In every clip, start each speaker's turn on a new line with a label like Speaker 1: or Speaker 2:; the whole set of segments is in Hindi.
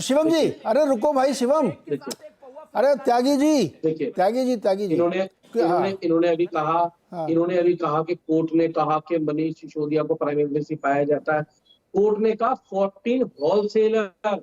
Speaker 1: शिवम जी, अरे रुको भाई शिवम, अरे त्यागी जी, त्यागी जी
Speaker 2: इन्होंने अभी कहा,
Speaker 1: हाँ।
Speaker 2: इन्होंने अभी कहा कि कोर्ट ने कहा कि मनीष सिसोदिया को प्राइम एम्बेसी पाया जाता है। कोर्ट ने कहा 14 होलसेलर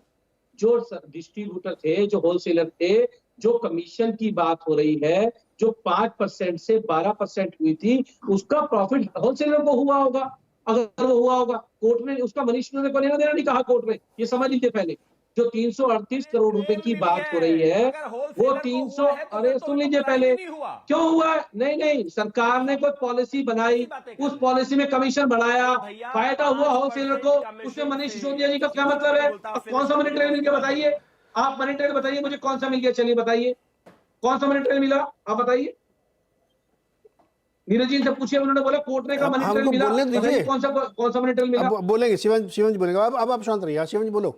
Speaker 2: जो डिस्ट्रीब्यूटर थे, जो होलसेलर थे, जो कमीशन की बात हो रही है, जो 5% से 12% हुई थी, उसका प्रॉफिट होलसेलर को हुआ होगा। अगर वो हुआ होगा, कोर्ट ने उसका मनीष सिसोदिया को लेना देना नहीं कहा कोर्ट में, ये समझ लीजिए पहले। जो 338 करोड़ रुपए की बात हो रही है, वो 300, अरे सुन लीजिए पहले, क्यों हुआ है? नहीं नहीं, सरकार ने कोई पॉलिसी बनाई, उस पॉलिसी में कमीशन बढ़ाया, फायदा हुआ होलसेलर को, उसमें मनीष सिसोदिया जी का क्या मतलब है? कौन सा मनी ट्रेल मिल गया बताइए? आप मनी ट्रेल बताइए मुझे, कौन सा मिल गया? चलिए बताइए, कौन सा मनी ट्रेल मिला, आप बताइए। नीरज जी से पूछिए, उन्होंने बोला कोर्ट ने कहा मनी ट्रेल मिला, बताइए कौन सा मनी ट्रेल मिला?
Speaker 1: बोलेंगे शिवम जी बोलेंगे। अब आप शांत रहिए, शिवम जी बोलो।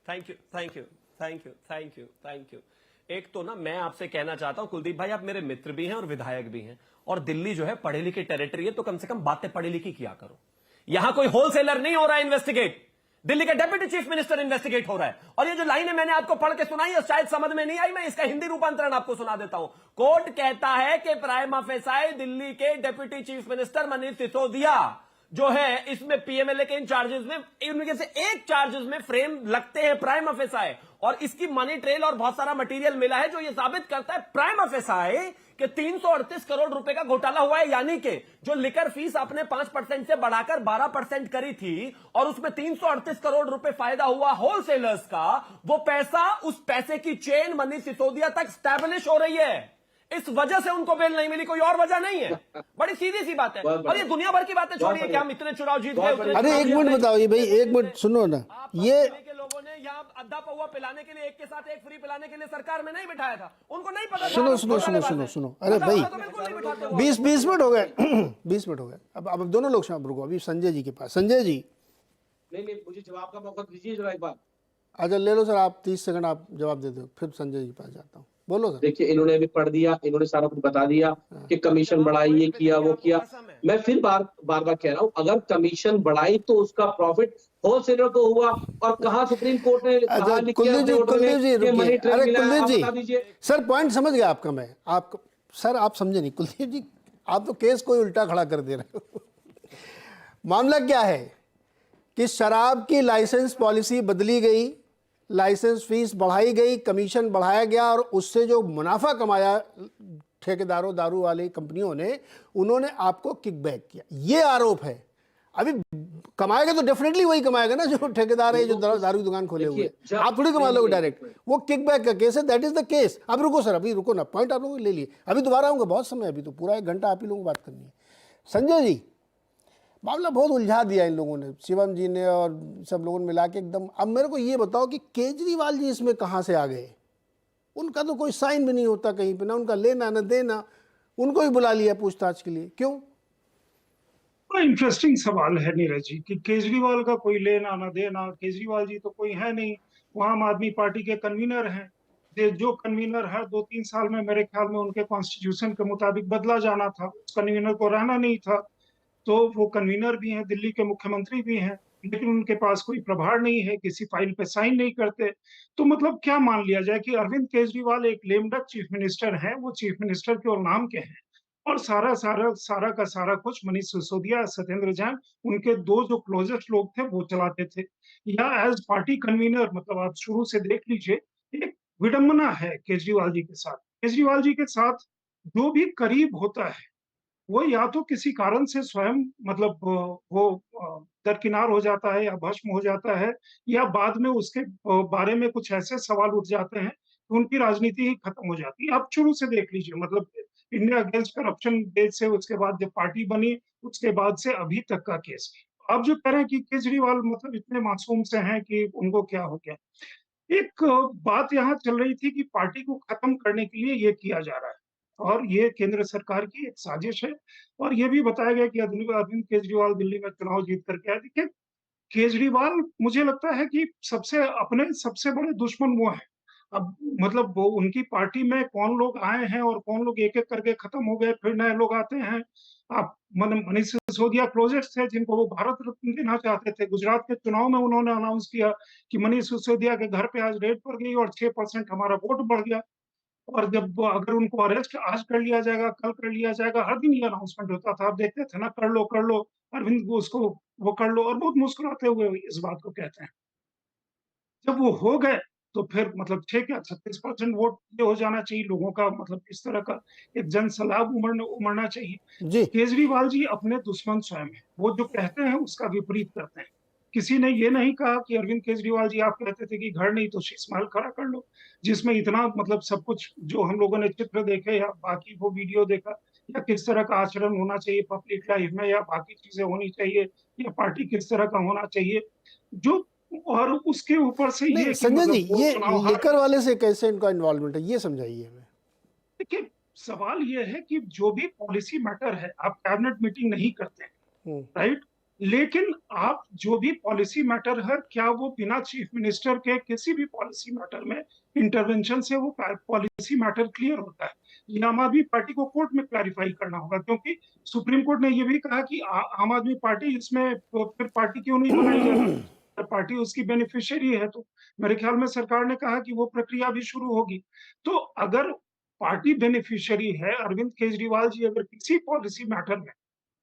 Speaker 3: Thank you. एक तो ना मैं आपसे कहना चाहता हूं कुलदीप भाई, आप मेरे मित्र भी हैं और विधायक भी हैं, और दिल्ली जो है पढ़े लिखे टेरिटरी है, तो कम से कम बातें पढ़ी लिखी किया करो। यहां कोई होलसेलर नहीं हो रहा है इन्वेस्टिगेट, दिल्ली का डेप्यूटी चीफ मिनिस्टर इन्वेस्टिगेट हो रहा है। और ये जो लाइन है मैंने आपको पढ़ के सुनाई है, शायद समझ में नहीं आई, मैं इसका हिंदी रूपांतरण आपको सुना देता हूं। कोर्ट कहता है कि प्राइमा फेसाई दिल्ली के deputy chief minister Manish Sisodia जो है, इसमें पीएमएलए के इन चार्जेस में, इनमें से एक चार्जेस में फ्रेम लगते हैं प्राइमा फेसाई, और इसकी मनी ट्रेल और बहुत सारा मटेरियल मिला है जो ये साबित करता है प्राइमा फेसाई कि 338 करोड़ रुपए का घोटाला हुआ है। यानी कि जो लिकर फीस आपने 5% से बढ़ाकर 12% करी थी और उसमें 338 करोड़ रुपए फायदा हुआ होलसेलर्स का, वो पैसा, उस पैसे की चेन मनीष सिसोदिया तक स्टैब्लिश हो रही है। इस वजह से उनको बेल नहीं मिली, कोई और वजह नहीं है। बड़ी सीधी सी बात है। और ये दुनिया भर की बातें छोड़िए कि हम इतने चुनाव जीत गए।
Speaker 1: अरे एक मिनट बताओ ये भाई, एक मिनट सुनो ना, ये
Speaker 3: लोगों ने यहाँ अद्धा पौवा पिलाने के लिए, एक के साथ एक फ्री पिलाने के लिए सरकार में नहीं बिठाया था, उनको नहीं पता।
Speaker 1: सुनो अरे भाई 20 मिनट हो गए 20 मिनट हो गए। अब दोनों लोग रुको, अभी संजय जी के पास। संजय जी,
Speaker 2: नहीं मुझे जवाब का मौका दीजिए जरा एक बार।
Speaker 1: अच्छा ले लो सर, आप 30 सेकंड आप जवाब दे दो, फिर संजय जी के पास जाता हूँ। बोलो सर।
Speaker 2: देखिए इन्होंने अभी पढ़ दिया, इन्होंने सारा कुछ बता दिया कि कमीशन बढ़ाई, ये किया वो किया। मैं फिर बार कह रहा हूं, अगर कमीशन बढ़ाई तो उसका प्रॉफिट होलसेलर को हुआ, और कहा सुप्रीम कोर्ट ने कहा,
Speaker 1: कुलदीप जी सर पॉइंट समझ गया आपका मैं। आप सर आप समझे नहीं कुलदीप जी, आप तो केस कोई उल्टा खड़ा कर दे रहे हो। मामला क्या है कि शराब की लाइसेंस पॉलिसी बदली गई, लाइसेंस फीस बढ़ाई गई, कमीशन बढ़ाया गया, और उससे जो मुनाफा कमाया ठेकेदारों दारू वाली कंपनियों ने, उन्होंने आपको किकबैक किया, ये आरोप है। अभी कमाएगा तो डेफिनेटली वही कमाएगा ना जो ठेकेदार है, जो दारू की दुकान खोले हुए। आप थोड़ी कमा लोगे डायरेक्ट, वो किकबैक का केस है, दैट इज द केस। अब रुको सर, अभी रुको ना, पॉइंट आप लोगों ने ले लिए, अभी दोबारा आऊंगा, बहुत समय, अभी तो पूरा 1 घंटा आप ही लोगों को बात करनी है। संजय जी, मामला बहुत उलझा दिया इन लोगों ने, शिवम जी ने और सब लोगों ने मिला के एकदम। अब मेरे को ये बताओ कि केजरीवाल जी इसमें कहाँ से आ गए? उनका तो कोई साइन भी नहीं होता कहीं पे, ना उनका लेना ना देना, उनको ही बुला लिया पूछताछ के लिए, क्यों?
Speaker 4: इंटरेस्टिंग सवाल है नीरज जी कि केजरीवाल का कोई लेना ना देना। केजरीवाल जी तो कोई है नहीं, वो आम आदमी पार्टी के कन्वीनर हैं। जो कन्वीनर हर 2-3 साल में मेरे ख्याल में उनके कॉन्स्टिट्यूशन के मुताबिक बदला जाना था, उस कन्वीनर को रहना नहीं था। तो वो कन्वीनर भी हैं, दिल्ली के मुख्यमंत्री भी हैं, लेकिन उनके पास कोई प्रभार नहीं है, किसी फाइल पे साइन नहीं करते। तो मतलब क्या मान लिया जाए कि अरविंद केजरीवाल एक लेमडक चीफ मिनिस्टर हैं, वो चीफ मिनिस्टर के और नाम के हैं, और सारा का सारा कुछ मनीष सिसोदिया, सत्येंद्र जैन, उनके 2 जो क्लोजेस्ट लोग थे वो चलाते थे। या एज पार्टी कन्वीनर, मतलब आप शुरू से देख लीजिए, एक विडंबना है केजरीवाल जी के साथ। केजरीवाल जी के साथ जो भी करीब होता है वो या तो किसी कारण से स्वयं, मतलब वो दरकिनार हो जाता है या भस्म हो जाता है, या बाद में उसके बारे में कुछ ऐसे सवाल उठ जाते हैं कि उनकी राजनीति ही खत्म हो जाती है। आप शुरू से देख लीजिए, मतलब इंडिया अगेंस्ट करप्शन डेज से, उसके बाद जब पार्टी बनी, उसके बाद से अभी तक का केस। आप जो कह रहे हैं कि केजरीवाल मतलब इतने मासूम से हैं कि उनको क्या हो गया, एक बात यहाँ चल रही थी कि पार्टी को खत्म करने के लिए ये किया जा रहा है, और ये केंद्र सरकार की एक साजिश है। और ये भी बताया गया कि अरविंद केजरीवाल दिल्ली में चुनाव जीत करके आए। देखिए, केजरीवाल मुझे लगता है कि सबसे बड़े दुश्मन वो हैं अब मतलब वो उनकी पार्टी में कौन लोग आए हैं और कौन लोग एक-एक करके खत्म हो गए, फिर नए लोग आते हैं। आप मतलब मनीष सिसोदिया क्लोज़ेस्ट थे जिनको वो भारत रत्न देना चाहते थे। गुजरात के चुनाव में उन्होंने अनाउंस किया कि मनीष सिसोदिया के घर पे आज रेड पड़ गई और 6% हमारा वोट बढ़ गया। और जब अगर उनको अरेस्ट आज कर लिया जाएगा, कल कर लिया जाएगा, हर दिन ये अनाउंसमेंट होता था। आप देखते थे ना, कर लो, अरविंद को उसको वो कर लो, और बहुत मुस्कुराते हुए इस बात को कहते हैं। जब वो हो गए, तो फिर मतलब ठीक है, 36% वोट ये हो जाना चाहिए लोगों का, मतलब इस तरह का एक जन सलाब उमड़ना चाहिए।
Speaker 1: जी।
Speaker 4: केजरीवाल जी अपने दुश्मन स्वयं हैं। वो जो कहते हैं उसका विपरीत करते हैं। किसी ने ये नहीं कहा कि अरविंद केजरीवाल जी, आप कहते थे कि घर नहीं तो शीश महल खड़ा कर लो, जिसमें इतना मतलब सब कुछ जो हम लोगों ने चित्र देखे या बाकी वो वीडियो देखा, या किस तरह का आचरण होना चाहिए पब्लिक लाइफ में, या बाकी चीजें होनी चाहिए, या पार्टी किस तरह का होना चाहिए, जो और उसके ऊपर से
Speaker 1: नहीं
Speaker 4: ये कि
Speaker 1: संजय जी,
Speaker 4: मतलब वो
Speaker 1: ये
Speaker 4: चुनाव हार
Speaker 1: लिकर वाले से कैसे इनका इन्वॉल्वमेंट है, ये समझाइए हमें।
Speaker 4: देखिए, सवाल ये है कि जो भी पॉलिसी मैटर है, आप कैबिनेट मीटिंग नहीं करते हैं,
Speaker 1: हम्म,
Speaker 4: राइट? लेकिन आप जो भी पॉलिसी मैटर है, क्या वो बिना चीफ मिनिस्टर के किसी भी पॉलिसी मैटर में इंटरवेंशन से वो पॉलिसी मैटर क्लियर होता है? ये आम आदमी पार्टी को कोर्ट में क्लैरिफाई करना होगा, क्योंकि सुप्रीम कोर्ट ने ये भी कहा कि आम आदमी पार्टी इसमें फिर पार्टी क्यों नहीं बनाई जाती? पार्टी उसकी बेनिफिशियरी है, तो मेरे ख्याल में सरकार ने कहा कि वो प्रक्रिया भी शुरू होगी। तो अगर पार्टी बेनिफिशियरी है, अरविंद केजरीवाल जी अगर किसी पॉलिसी मैटर में,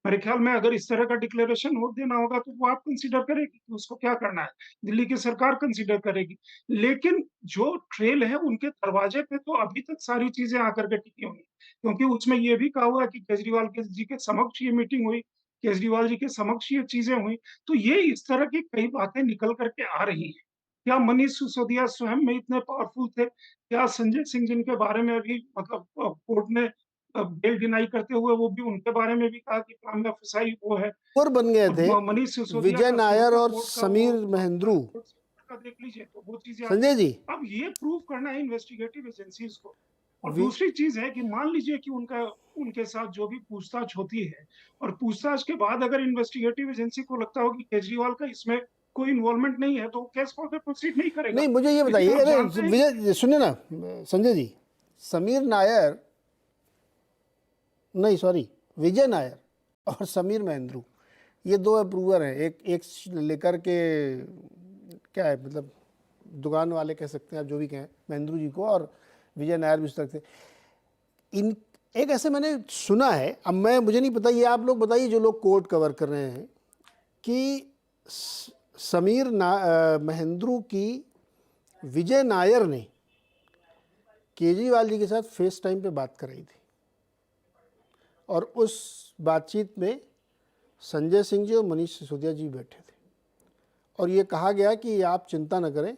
Speaker 4: मेरे ख्याल में अगर इस तरह का डिक्लेरेशन नोट देना होगा, तो वो आप कंसीडर करेगी कि उसको क्या करना है, दिल्ली की सरकार कंसीडर करेगी। लेकिन जो ट्रेल है उनके दरवाजे पे तो अभी तक सारी चीजें आकर के टिकी हुई, क्योंकि उसमें ये भी कहा हुआ है कि केजरीवाल जी के समक्ष ये मीटिंग हुई, केजरीवाल जी के समक्ष ये चीजें हुई। तो ये इस तरह की कई बातें निकल करके आ रही हैं। क्या मनीष सिसोदिया स्वयं में इतने पावरफुल थे? क्या संजय सिंह जिनके बारे में अभी मतलब कोर्ट ने बेल डिनाई करते हुए वो भी उनके बारे में भी कहा कि प्रांगा फसाई वो है,
Speaker 1: और बन गए
Speaker 4: और
Speaker 1: थे
Speaker 4: मनीष सिसोदिया
Speaker 1: विजय
Speaker 4: का शुरू
Speaker 1: नायर
Speaker 4: का
Speaker 1: और
Speaker 4: कोर्ट का
Speaker 1: समीर
Speaker 4: वो
Speaker 1: महेंद्रू।
Speaker 4: का देख लीजिए, तो वो चीजें आती
Speaker 1: संजय
Speaker 4: हैं।
Speaker 1: जी,
Speaker 4: अब ये प्रूव करना है इन्वेस्टिगेटिव एजेंसीज को। और
Speaker 1: वि,
Speaker 4: दूसरी चीज है कि मान लीजिए कि उनका उनके साथ जो भी पूछताछ होती है, और पूछताछ के बाद अगर इन्वेस्टिगेटिव एजेंसी को लगता हो कि केजरीवाल का इसमें कोई इन्वॉल्वमेंट नहीं है, तो केस फर्दर प्रोसीड नहीं करेगा।
Speaker 1: नहीं मुझे ये
Speaker 4: लेकिन
Speaker 1: बताइए,
Speaker 4: आप
Speaker 1: अरे
Speaker 4: जानते हैं
Speaker 1: विजय सुनिए ना, संजय जी, समीर नायर, नहीं सॉरी, विजय नायर और समीर महेंद्रू, ये दो अप्रूवर हैं। एक एक लेकर के क्या है, मतलब दुकान वाले कह सकते हैं आप, जो भी कहें, महेंद्रू जी को, और विजय नायर भी उस तरह से। इन एक ऐसे मैंने सुना है, अब मुझे नहीं पता, ये आप लोग बताइए जो लोग कोर्ट कवर कर रहे हैं, कि समीर महेंद्रू की विजय नायर ने केजरीवाल जी के साथ फेस टाइम पे बात कराई थी, और उस बातचीत में संजय सिंह जी और मनीष सिसोदिया जी बैठे थे, और ये कहा गया कि आप चिंता न करें,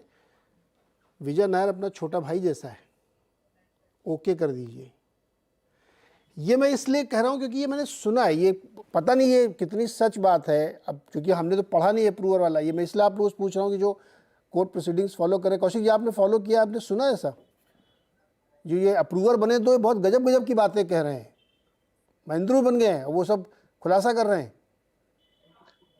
Speaker 1: विजय नायर अपना छोटा भाई जैसा है, ओके कर दीजिए। ये मैं इसलिए कह रहा हूँ क्योंकि ये मैंने सुना है, ये पता नहीं ये कितनी सच बात है, अब क्योंकि हमने तो पढ़ा नहीं अप्रूवर वाला, ये मैं इसलिए आप रोज़ पूछ रहा हूँ कि जो कोर्ट प्रोसीडिंग्स फॉलो करें। कौशिक जी, आपने फॉलो किया, आपने सुना ऐसा? जो ये अप्रूवर बने तो ये बहुत गजब गजब की बातें कह रहे हैं, महेंद्रू बन गए हैं, वो सब खुलासा कर रहे हैं।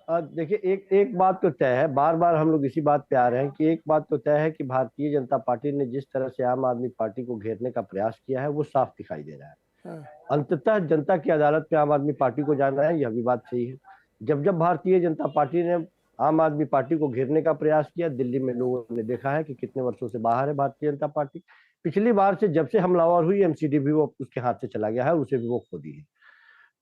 Speaker 5: देखिए, एक एक बात तो तय है, बार बार हम लोग इसी बात पे आ रहे हैं कि एक बात तो तय है कि भारतीय जनता पार्टी ने जिस तरह से आम आदमी पार्टी को घेरने का प्रयास किया है वो साफ दिखाई दे रहा है। अंततः जनता की अदालत में आम आदमी पार्टी को जाना है, यह भी बात सही है। जब जब भारतीय जनता पार्टी ने आम आदमी पार्टी को घेरने का प्रयास किया, दिल्ली में लोगों ने देखा है कि कितने वर्षों से बाहर है भारतीय जनता पार्टी। पिछली बार से जब से हमलावर हुई, एमसीडी भी वो उसके हाथ से चला गया है, उसे भी वो खो दी है।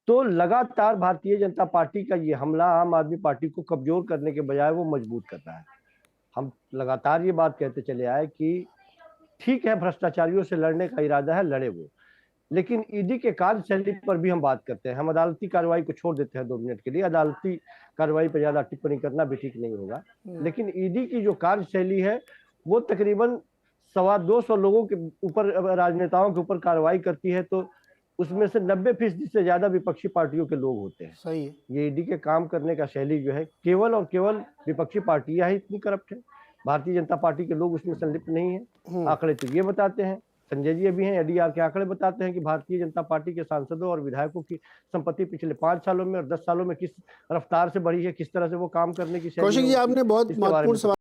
Speaker 5: तो लगातार भारतीय जनता पार्टी का ये हमला आम आदमी पार्टी को कमजोर करने के बजाय वो मजबूत कर रहा है। हम लगातार ये बात कहते चले आए कि ठीक है, भ्रष्टाचारियों से लड़ने का इरादा है, लड़े वो, लेकिन ईडी के कार्यशैली पर भी हम बात करते हैं। हम अदालती कार्रवाई को छोड़ देते हैं 2 मिनट के लिए, अदालती कार्रवाई पर ज्यादा टिप्पणी करना भी ठीक नहीं होगा, लेकिन ईडी की जो कार्यशैली है वो तकरीबन 225 लोगों के ऊपर, राजनेताओं के ऊपर कार्रवाई करती है, तो उसमें से 90% से ज्यादा विपक्षी पार्टियों के लोग होते हैं।
Speaker 1: सही है।
Speaker 5: ये ईडी के काम करने का शैली जो है, केवल और केवल विपक्षी पार्टियां ही इतनी करप्ट है, भारतीय जनता पार्टी के लोग उसमें संलिप्त नहीं है। आंकड़े तो ये बताते हैं, संजय जी अभी हैं, एडीआर के आंकड़े बताते हैं कि भारतीय जनता पार्टी के सांसदों और विधायकों की संपत्ति पिछले 5 सालों में और 10 सालों में किस रफ्तार से बढ़ी है, किस तरह से वो काम करने की शैली।
Speaker 1: कौशिक जी, आपने बहुत महत्वपूर्ण सवाल